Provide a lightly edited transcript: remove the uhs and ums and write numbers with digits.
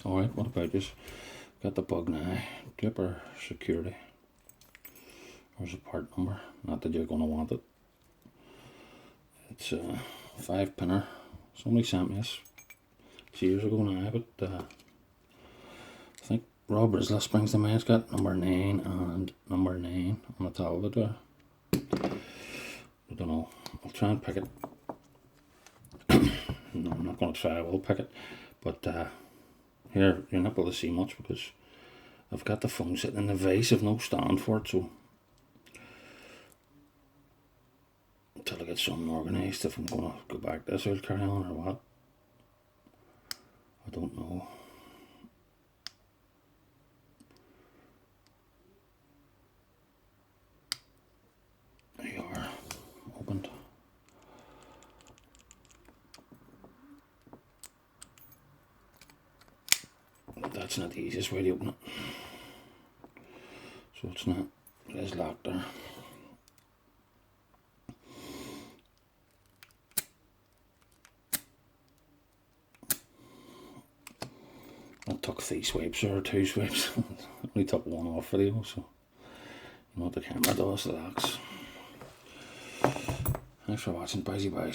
Alright, what about this? Got the bug now. Draper security. There's a part number. Not that you're going to want it. It's a 5-pinner. Somebody sent me this years ago now, but I think Robert's list brings to mind. It's got number 9 and number 9 on the top of it there. I don't know. I'll try and pick it. No, I'm not going to try. I will pick it. But here, you're not able to see much because I've got the phone sitting in the vase. I've no stand for it, so until I get something organised, if I'm going to go back this, I'll carry on or what. I don't know. There you are. Opened. That's not the easiest way to open it. So it's not. It is locked there. I took 3 swipes or 2 swipes. Only took 1 off video, so you know what the camera does, the locks. Thanks for watching, bye.